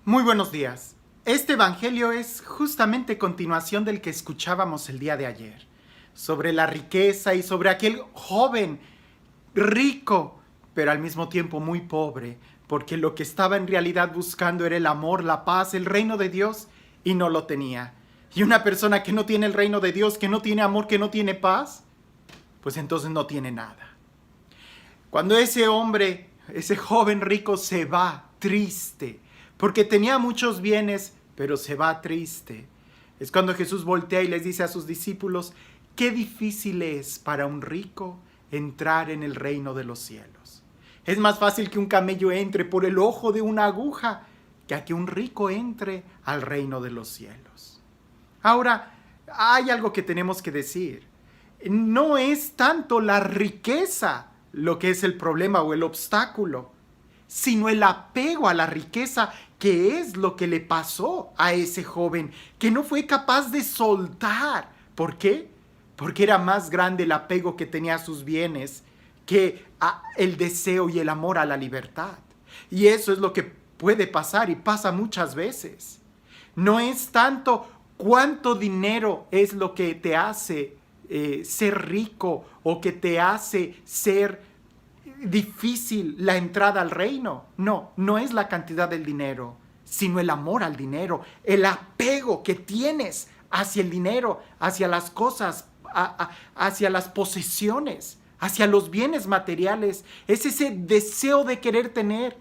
Muy buenos días. Este evangelio es justamente continuación del que escuchábamos el día de ayer, sobre la riqueza y sobre aquel joven rico, pero al mismo tiempo muy pobre, porque lo que estaba en realidad buscando era el amor, la paz, el reino de Dios, y no lo tenía. Y una persona que no tiene el reino de Dios, que no tiene amor, que no tiene paz, pues entonces no tiene nada. Cuando ese hombre, ese joven rico se va triste, porque tenía muchos bienes, pero se va triste, es cuando Jesús voltea y les dice a sus discípulos, qué difícil es para un rico entrar en el reino de los cielos. Es más fácil que un camello entre por el ojo de una aguja que a que un rico entre al reino de los cielos. Ahora, hay algo que tenemos que decir. No es tanto la riqueza lo que es el problema o el obstáculo, sino el apego a la riqueza, que es lo que le pasó a ese joven, que no fue capaz de soltar. ¿Por qué? Porque era más grande el apego que tenía a sus bienes que el deseo y el amor a la libertad. Y eso es lo que puede pasar y pasa muchas veces. No es tanto cuánto dinero es lo que te hace ser rico o que te hace ser difícil la entrada al reino. No, no es la cantidad del dinero, sino el amor al dinero, el apego que tienes hacia el dinero, hacia las cosas, hacia las posesiones, hacia los bienes materiales. Es ese deseo de querer tener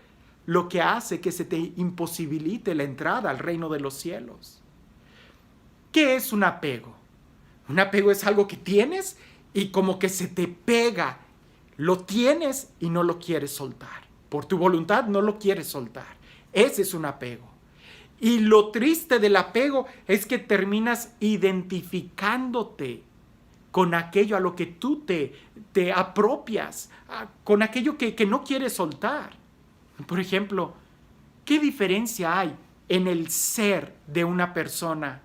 lo que hace que se te imposibilite la entrada al reino de los cielos. ¿Qué es un apego? Un apego es algo que tienes y como que se te pega. Lo tienes y no lo quieres soltar. Por tu voluntad no lo quieres soltar. Ese es un apego. Y lo triste del apego es que terminas identificándote con aquello a lo que tú te apropias, con aquello que no quieres soltar. Por ejemplo, ¿qué diferencia hay en el ser de una persona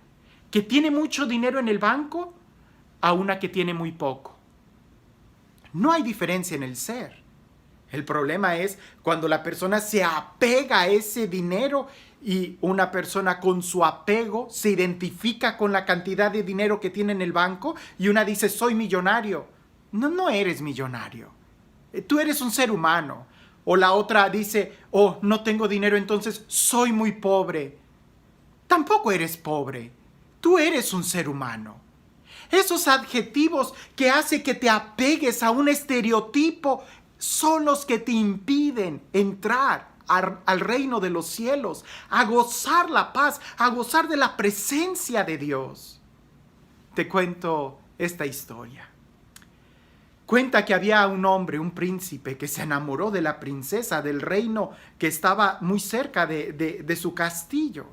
que tiene mucho dinero en el banco a una que tiene muy poco? No hay diferencia en el ser. El problema es cuando la persona se apega a ese dinero y una persona con su apego se identifica con la cantidad de dinero que tiene en el banco y una dice, soy millonario. No, no eres millonario. Tú eres un ser humano. O la otra dice, oh, no tengo dinero, entonces soy muy pobre. Tampoco eres pobre. Tú eres un ser humano. Esos adjetivos que hacen que te apegues a un estereotipo son los que te impiden entrar al reino de los cielos, a gozar la paz, a gozar de la presencia de Dios. Te cuento esta historia. Cuenta que había un hombre, un príncipe, que se enamoró de la princesa del reino que estaba muy cerca de su castillo.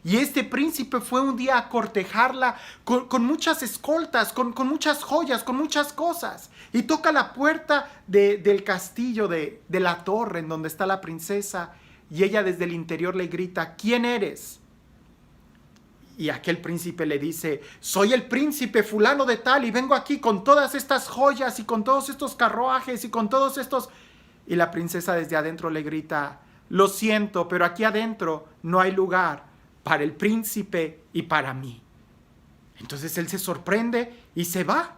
Y este príncipe fue un día a cortejarla con muchas escoltas, con muchas joyas, con muchas cosas. Y toca la puerta del castillo, de la torre en donde está la princesa. Y ella desde el interior le grita, ¿quién eres? Y aquel príncipe le dice, soy el príncipe fulano de tal y vengo aquí con todas estas joyas y con todos estos carruajes y con todos estos... Y la princesa desde adentro le grita, lo siento, pero aquí adentro no hay lugar para el príncipe y para mí. Entonces él se sorprende y se va.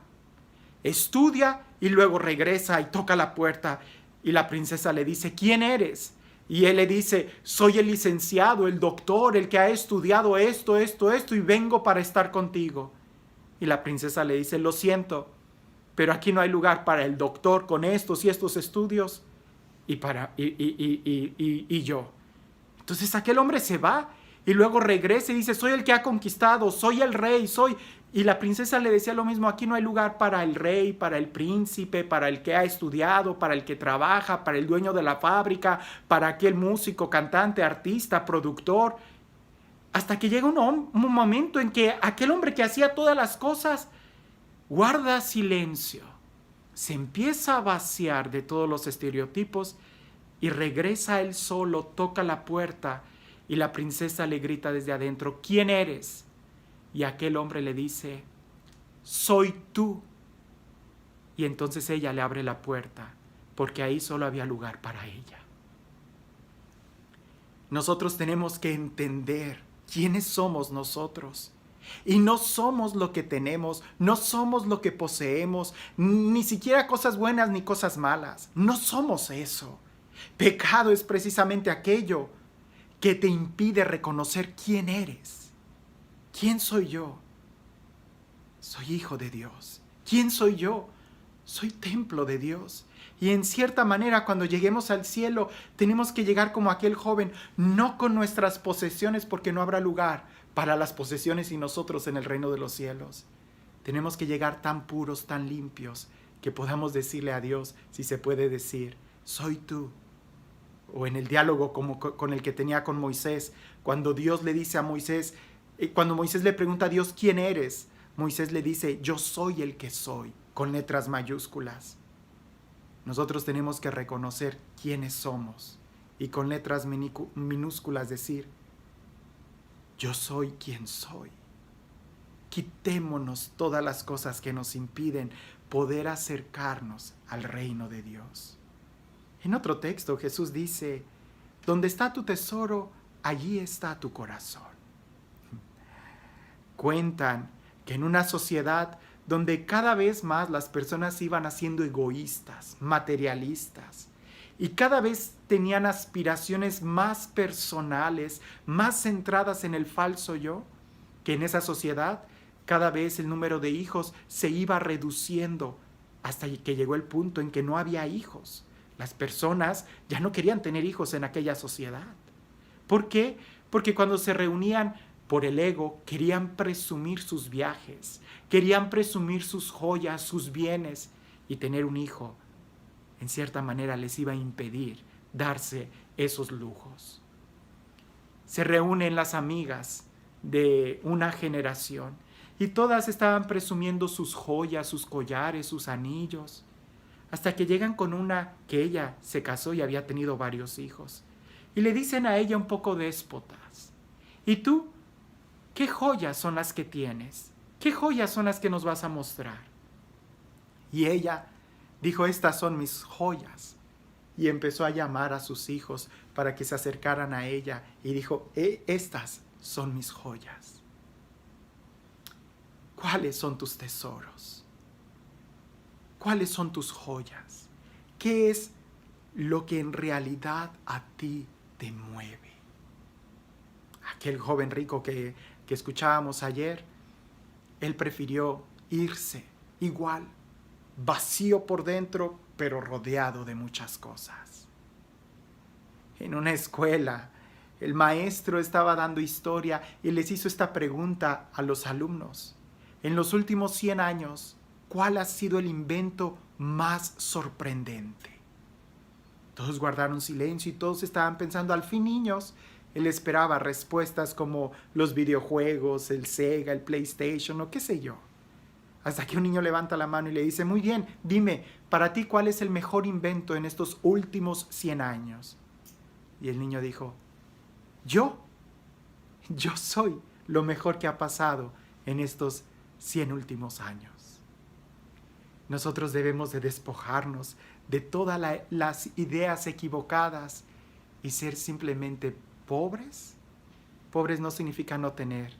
Estudia y luego regresa y toca la puerta. Y la princesa le dice, ¿quién eres? Y él le dice, soy el licenciado, el doctor, el que ha estudiado esto y vengo para estar contigo. Y la princesa le dice, lo siento, pero aquí no hay lugar para el doctor con estos y estos estudios y yo. Entonces aquel hombre se va. Y luego regresa y dice, soy el que ha conquistado, soy el rey, soy... Y la princesa le decía lo mismo, aquí no hay lugar para el rey, para el príncipe, para el que ha estudiado, para el que trabaja, para el dueño de la fábrica, para aquel músico, cantante, artista, productor. Hasta que llega un momento en que aquel hombre que hacía todas las cosas guarda silencio, se empieza a vaciar de todos los estereotipos y regresa él solo, toca la puerta. Y la princesa le grita desde adentro, ¿quién eres? Y aquel hombre le dice, soy tú. Y entonces ella le abre la puerta, porque ahí solo había lugar para ella. Nosotros tenemos que entender quiénes somos nosotros. Y no somos lo que tenemos, no somos lo que poseemos, ni siquiera cosas buenas ni cosas malas. No somos eso. Pecado es precisamente aquello que te impide reconocer quién eres. ¿Quién soy yo? Soy hijo de Dios. ¿Quién soy yo? Soy templo de Dios. Y en cierta manera, cuando lleguemos al cielo, tenemos que llegar como aquel joven, no con nuestras posesiones, porque no habrá lugar para las posesiones y nosotros en el reino de los cielos. Tenemos que llegar tan puros, tan limpios, que podamos decirle a Dios, si se puede decir, soy tú. O en el diálogo como con el que tenía con Moisés, cuando Dios le dice a Moisés, cuando Moisés le pregunta a Dios, ¿quién eres? Moisés le dice, yo soy el que soy, con letras mayúsculas. Nosotros tenemos que reconocer quiénes somos y con letras minúsculas decir, yo soy quien soy. Quitémonos todas las cosas que nos impiden poder acercarnos al reino de Dios. En otro texto Jesús dice, donde está tu tesoro, allí está tu corazón. Cuentan que en una sociedad donde cada vez más las personas iban haciendo egoístas, materialistas, y cada vez tenían aspiraciones más personales, más centradas en el falso yo, que en esa sociedad cada vez el número de hijos se iba reduciendo hasta que llegó el punto en que no había hijos. Las personas ya no querían tener hijos en aquella sociedad. ¿Por qué? Porque cuando se reunían por el ego, querían presumir sus viajes, querían presumir sus joyas, sus bienes, y tener un hijo, en cierta manera, les iba a impedir darse esos lujos. Se reúnen las amigas de una generación y todas estaban presumiendo sus joyas, sus collares, sus anillos, hasta que llegan con una que ella se casó y había tenido varios hijos. Y le dicen a ella un poco déspotas, ¿y tú qué joyas son las que tienes? ¿Qué joyas son las que nos vas a mostrar? Y ella dijo, estas son mis joyas. Y empezó a llamar a sus hijos para que se acercaran a ella y dijo, estas son mis joyas. ¿Cuáles son tus tesoros? ¿Cuáles son tus joyas? ¿Qué es lo que en realidad a ti te mueve? Aquel joven rico que escuchábamos ayer, él prefirió irse igual, vacío por dentro, pero rodeado de muchas cosas. En una escuela, el maestro estaba dando historia y les hizo esta pregunta a los alumnos. En los últimos 100 años, ¿cuál ha sido el invento más sorprendente? Todos guardaron silencio y todos estaban pensando, al fin, niños. Él esperaba respuestas como los videojuegos, el Sega, el PlayStation o qué sé yo. Hasta que un niño levanta la mano y le dice, muy bien, dime, para ti, ¿cuál es el mejor invento en estos últimos 100 años? Y el niño dijo, yo soy lo mejor que ha pasado en estos 100 últimos años. Nosotros debemos de despojarnos de todas las ideas equivocadas y ser simplemente pobres. Pobres no significa no tener,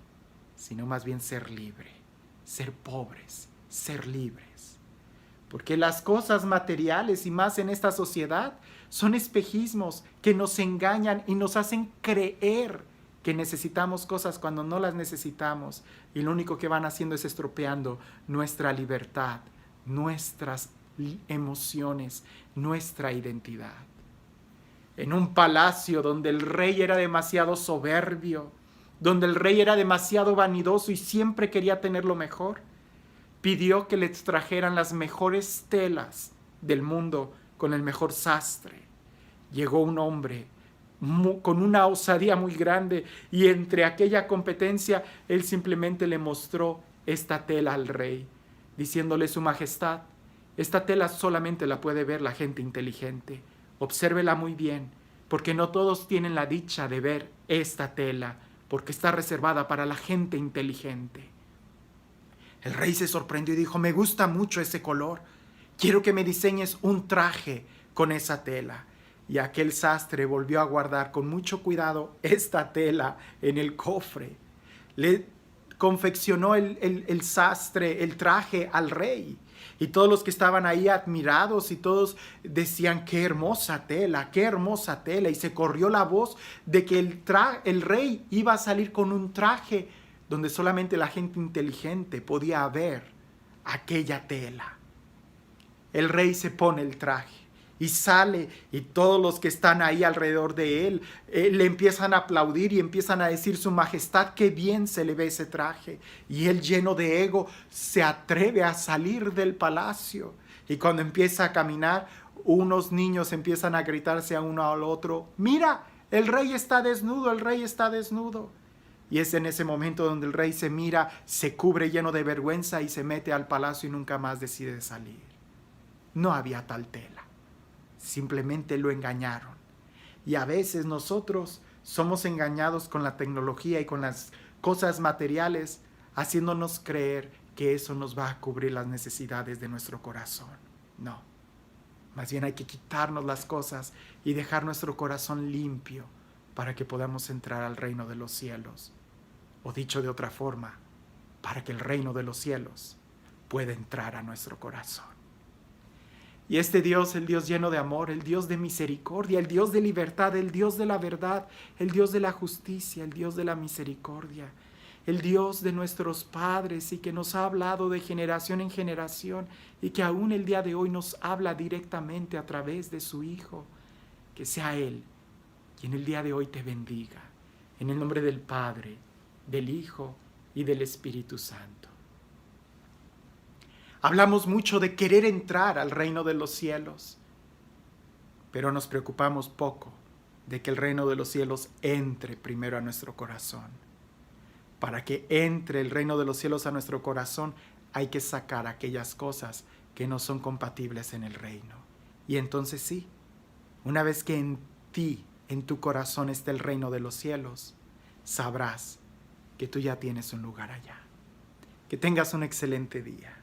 sino más bien ser libre. Ser pobres, ser libres. Porque las cosas materiales y más en esta sociedad son espejismos que nos engañan y nos hacen creer que necesitamos cosas cuando no las necesitamos, y lo único que van haciendo es estropeando nuestra libertad, nuestras emociones, nuestra identidad. En un palacio donde el rey era demasiado soberbio, donde el rey era demasiado vanidoso y siempre quería tener lo mejor, pidió que le extrajeran las mejores telas del mundo con el mejor sastre. Llegó un hombre con una osadía muy grande y entre aquella competencia él simplemente le mostró esta tela al rey, diciéndole, su majestad, esta tela solamente la puede ver la gente inteligente. Obsérvela muy bien, porque no todos tienen la dicha de ver esta tela, porque está reservada para la gente inteligente. El rey se sorprendió y dijo, me gusta mucho ese color, quiero que me diseñes un traje con esa tela. Y aquel sastre volvió a guardar con mucho cuidado esta tela en el cofre. Le confeccionó el sastre, el traje al rey. Y todos los que estaban ahí admirados y todos decían, qué hermosa tela, qué hermosa tela. Y se corrió la voz de que el rey iba a salir con un traje donde solamente la gente inteligente podía ver aquella tela. El rey se pone el traje y sale, y todos los que están ahí alrededor de él le empiezan a aplaudir y empiezan a decir, su majestad, qué bien se le ve ese traje. Y él, lleno de ego, se atreve a salir del palacio. Y cuando empieza a caminar, unos niños empiezan a gritarse a uno al otro, mira, el rey está desnudo, el rey está desnudo. Y es en ese momento donde el rey se mira, se cubre lleno de vergüenza y se mete al palacio y nunca más decide salir. No había tal tela. Simplemente lo engañaron. Y a veces nosotros somos engañados con la tecnología y con las cosas materiales, haciéndonos creer que eso nos va a cubrir las necesidades de nuestro corazón. No. Más bien hay que quitarnos las cosas y dejar nuestro corazón limpio para que podamos entrar al reino de los cielos. O dicho de otra forma, para que el reino de los cielos pueda entrar a nuestro corazón. Y este Dios, el Dios lleno de amor, el Dios de misericordia, el Dios de libertad, el Dios de la verdad, el Dios de la justicia, el Dios de la misericordia, el Dios de nuestros padres y que nos ha hablado de generación en generación y que aún el día de hoy nos habla directamente a través de su Hijo. Que sea Él quien el día de hoy te bendiga. En el nombre del Padre, del Hijo y del Espíritu Santo. Hablamos mucho de querer entrar al reino de los cielos, pero nos preocupamos poco de que el reino de los cielos entre primero a nuestro corazón. Para que entre el reino de los cielos a nuestro corazón, hay que sacar aquellas cosas que no son compatibles en el reino. Y entonces sí, una vez que en ti, en tu corazón esté el reino de los cielos, sabrás que tú ya tienes un lugar allá. Que tengas un excelente día.